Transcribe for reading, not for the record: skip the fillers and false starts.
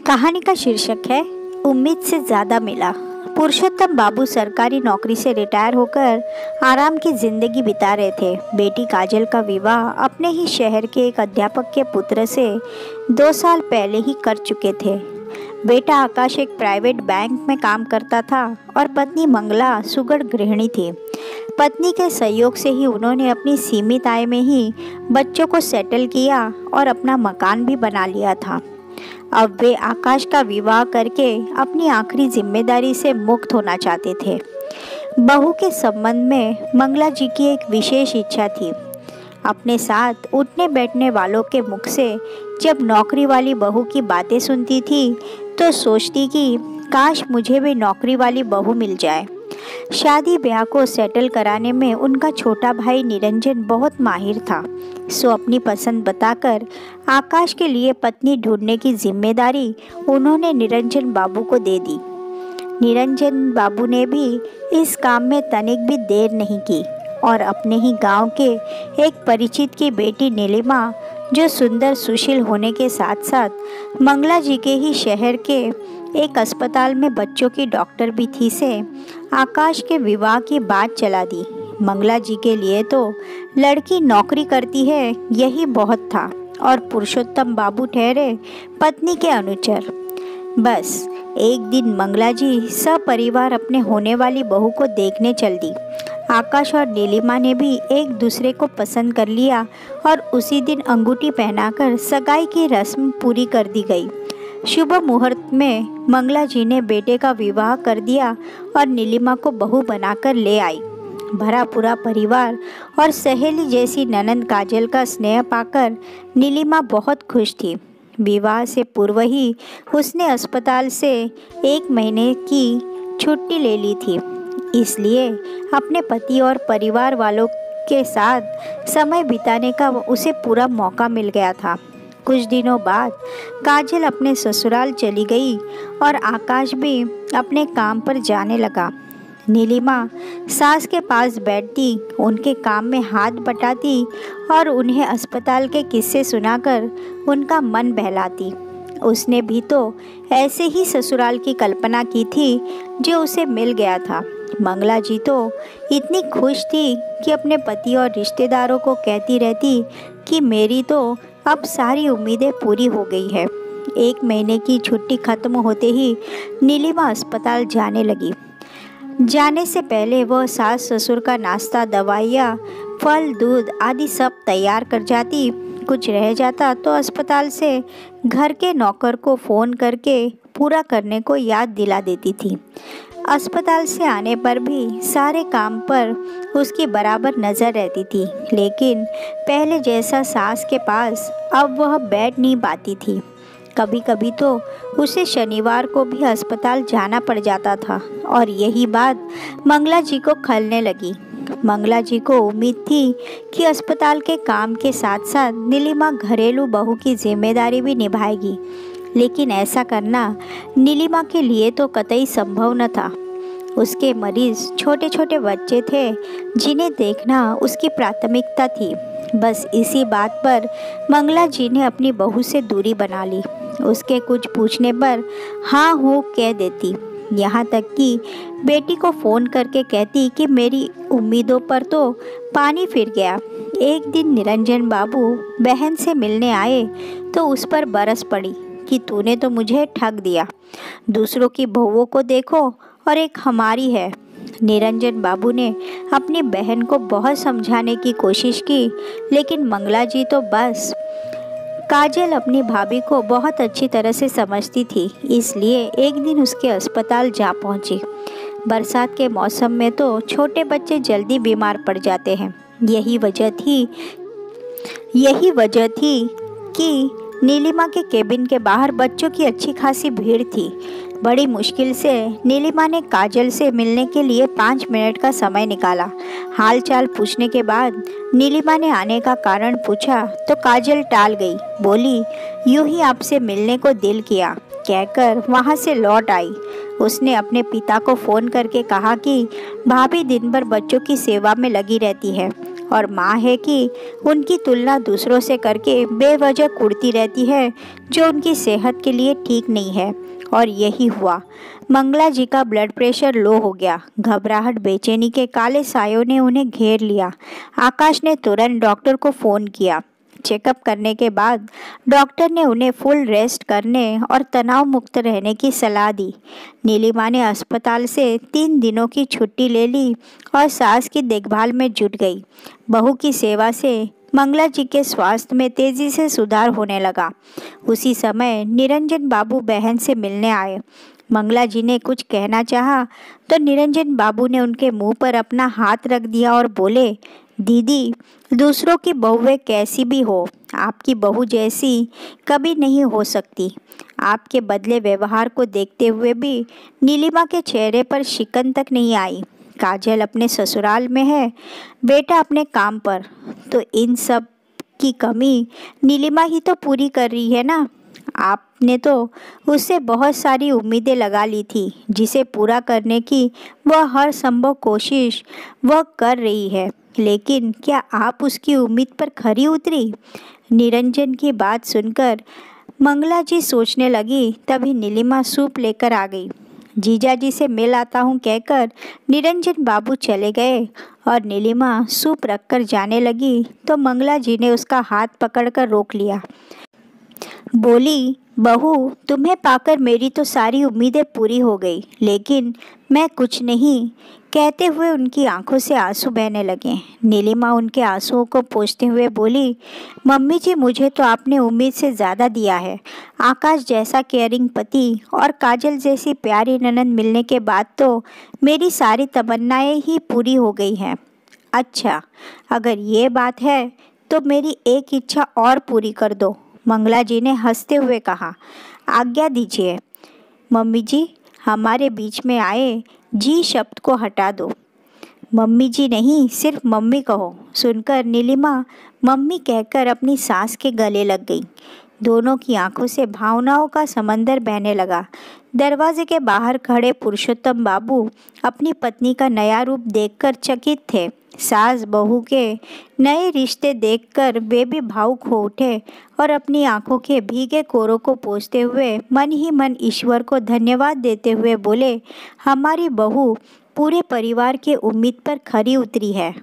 कहानी का शीर्षक है उम्मीद से ज़्यादा मिला। पुरुषोत्तम बाबू सरकारी नौकरी से रिटायर होकर आराम की जिंदगी बिता रहे थे। बेटी काजल का विवाह अपने ही शहर के एक अध्यापक के पुत्र से 2 साल पहले ही कर चुके थे। बेटा आकाश एक प्राइवेट बैंक में काम करता था और पत्नी मंगला सुगढ़ गृहिणी थी। पत्नी के सहयोग से ही उन्होंने अपनी सीमित आय में ही बच्चों को सेटल किया और अपना मकान भी बना लिया था। अब वे आकाश का विवाह करके अपनी आखिरी जिम्मेदारी से मुक्त होना चाहते थे। बहू के संबंध में मंगला जी की एक विशेष इच्छा थी। अपने साथ उठने बैठने वालों के मुख से जब नौकरी वाली बहू की बातें सुनती थी तो सोचती कि काश मुझे भी नौकरी वाली बहू मिल जाए। शादी ब्याह को सेटल कराने में उनका छोटा भाई निरंजन बहुत माहिर था, सो अपनी पसंद बताकर आकाश के लिए पत्नी ढूंढने की जिम्मेदारी उन्होंने निरंजन बाबू को दे दी। निरंजन बाबू ने भी इस काम में तनिक भी देर नहीं की और अपने ही गांव के एक परिचित की बेटी नीलिमा, जो सुंदर सुशील होने के साथ साथ मंगला जी के ही शहर के एक अस्पताल में बच्चों की डॉक्टर भी थी, से आकाश के विवाह की बात चला दी। मंगला जी के लिए तो लड़की नौकरी करती है यही बहुत था और पुरुषोत्तम बाबू ठहरे पत्नी के अनुचर। बस एक दिन मंगला जी सपरिवार अपने होने वाली बहू को देखने चल दी। आकाश और नीलिमा ने भी एक दूसरे को पसंद कर लिया और उसी दिन अंगूठी पहनाकर सगाई की रस्म पूरी कर दी गई। शुभ मुहूर्त में मंगला जी ने बेटे का विवाह कर दिया और नीलिमा को बहू बनाकर ले आई। भरा पूरा परिवार और सहेली जैसी ननंद काजल का स्नेह पाकर नीलिमा बहुत खुश थी। विवाह से पूर्व ही उसने अस्पताल से 1 महीने की छुट्टी ले ली थी, इसलिए अपने पति और परिवार वालों के साथ समय बिताने का उसे पूरा मौका मिल गया था। कुछ दिनों बाद काजल अपने ससुराल चली गई और आकाश भी अपने काम पर जाने लगा। नीलिमा सास के पास बैठती, उनके काम में हाथ बटाती और उन्हें अस्पताल के किस्से सुनाकर उनका मन बहलाती। उसने भी तो ऐसे ही ससुराल की कल्पना की थी जो उसे मिल गया था। मंगला जी तो इतनी खुश थी कि अपने पति और रिश्तेदारों को कहती रहती कि मेरी तो अब सारी उम्मीदें पूरी हो गई है। 1 महीने की छुट्टी खत्म होते ही नीलिमा अस्पताल जाने लगी। जाने से पहले वह सास ससुर का नाश्ता, दवाइयाँ, फल, दूध आदि सब तैयार कर जाती। कुछ रह जाता तो अस्पताल से घर के नौकर को फ़ोन करके पूरा करने को याद दिला देती थी। अस्पताल से आने पर भी सारे काम पर उसकी बराबर नज़र रहती थी, लेकिन पहले जैसा सास के पास अब वह बैठ नहीं पाती थी। कभी कभी तो उसे शनिवार को भी अस्पताल जाना पड़ जाता था और यही बात मंगला जी को खलने लगी। मंगला जी को उम्मीद थी कि अस्पताल के काम के साथ साथ नीलिमा घरेलू बहू की जिम्मेदारी भी निभाएगी, लेकिन ऐसा करना नीलिमा के लिए तो कतई संभव न था। उसके मरीज छोटे छोटे बच्चे थे जिन्हें देखना उसकी प्राथमिकता थी। बस इसी बात पर मंगला जी ने अपनी बहू से दूरी बना ली। उसके कुछ पूछने पर हाँ हो कह देती, यहाँ तक कि बेटी को फ़ोन करके कहती कि मेरी उम्मीदों पर तो पानी फिर गया। एक दिन निरंजन बाबू बहन से मिलने आए तो उस पर बरस पड़ी कि तूने तो मुझे ठग दिया। दूसरों की बहुओं को देखो और एक हमारी है। निरंजन बाबू ने अपनी बहन को बहुत समझाने की कोशिश की, लेकिन मंगला जी तो बस काजल अपनी भाभी को बहुत अच्छी तरह से समझती थी, इसलिए एक दिन उसके अस्पताल जा पहुंची। बरसात के मौसम में तो छोटे बच्चे जल्दी बीमार पड़ जाते हैं। यही वजह थी कि नीलिमा के केबिन के बाहर बच्चों की अच्छी खासी भीड़ थी। बड़ी मुश्किल से नीलिमा ने काजल से मिलने के लिए 5 मिनट का समय निकाला। हाल चाल पूछने के बाद नीलिमा ने आने का कारण पूछा तो काजल टाल गई। बोली, यूं ही आपसे मिलने को दिल किया कहकर वहां से लौट आई। उसने अपने पिता को फ़ोन करके कहा कि भाभी दिन भर बच्चों की सेवा में लगी रहती है, और माँ है कि उनकी तुलना दूसरों से करके बेवजह कुढ़ती रहती है, जो उनकी सेहत के लिए ठीक नहीं है। और यही हुआ। मंगला जी का ब्लड प्रेशर लो हो गया। घबराहट, बेचैनी के काले सायों ने उन्हें घेर लिया। आकाश ने तुरंत डॉक्टर को फ़ोन किया। चेकअप करने के बाद डॉक्टर ने उन्हें फुल रेस्ट करने और तनाव मुक्त रहने की सलाह दी। नीलिमा ने अस्पताल से 3 दिनों की छुट्टी ले ली और सास की देखभाल में जुट गई। बहू की सेवा से मंगला जी के स्वास्थ्य में तेजी से सुधार होने लगा। उसी समय निरंजन बाबू बहन से मिलने आए। मंगला जी ने कुछ कहना चाहा तो निरंजन बाबू ने उनके मुंह पर अपना हाथ रख दिया और बोले, दीदी, दूसरों की बहुएं कैसी भी हो, आपकी बहू जैसी कभी नहीं हो सकती। आपके बदले व्यवहार को देखते हुए भी नीलिमा के चेहरे पर शिकन तक नहीं आई। काजल अपने ससुराल में है, बेटा अपने काम पर, तो इन सब की कमी नीलिमा ही तो पूरी कर रही है ना। आपने तो उससे बहुत सारी उम्मीदें लगा ली थी, जिसे पूरा करने की वह हर संभव कोशिश वह कर रही है, लेकिन क्या आप उसकी उम्मीद पर खरी उतरी? निरंजन की बात सुनकर मंगला जी सोचने लगी। तभी नीलिमा सूप लेकर आ गई। जीजा जी से मिल आता हूँ कहकर निरंजन बाबू चले गए और नीलिमा सूप रखकर जाने लगी तो मंगला जी ने उसका हाथ पकड़कर रोक लिया। बोली, बहू, तुम्हें पाकर मेरी तो सारी उम्मीदें पूरी हो गई, लेकिन मैं कुछ नहीं। कहते हुए उनकी आंखों से आंसू बहने लगे। नीलिमा उनके आंसुओं को पोंछते हुए बोली, मम्मी जी, मुझे तो आपने उम्मीद से ज़्यादा दिया है। आकाश जैसा केयरिंग पति और काजल जैसी प्यारी ननद मिलने के बाद तो मेरी सारी तमन्नाएं ही पूरी हो गई हैं। अच्छा, अगर ये बात है तो मेरी एक इच्छा और पूरी कर दो, मंगला जी ने हंसते हुए कहा। आज्ञा दीजिए मम्मी जी, हमारे बीच में आए जी शब्द को हटा दो। मम्मी जी नहीं, सिर्फ मम्मी कहो। सुनकर नीलिमा मम्मी कहकर अपनी सास के गले लग गई। दोनों की आंखों से भावनाओं का समंदर बहने लगा। दरवाजे के बाहर खड़े पुरुषोत्तम बाबू अपनी पत्नी का नया रूप देखकर चकित थे। सास बहू के नए रिश्ते देखकर वे भी भावुक हो उठे और अपनी आंखों के भीगे कोरों को पोंछते हुए मन ही मन ईश्वर को धन्यवाद देते हुए बोले, हमारी बहू पूरे परिवार के उम्मीद पर खरी उतरी है।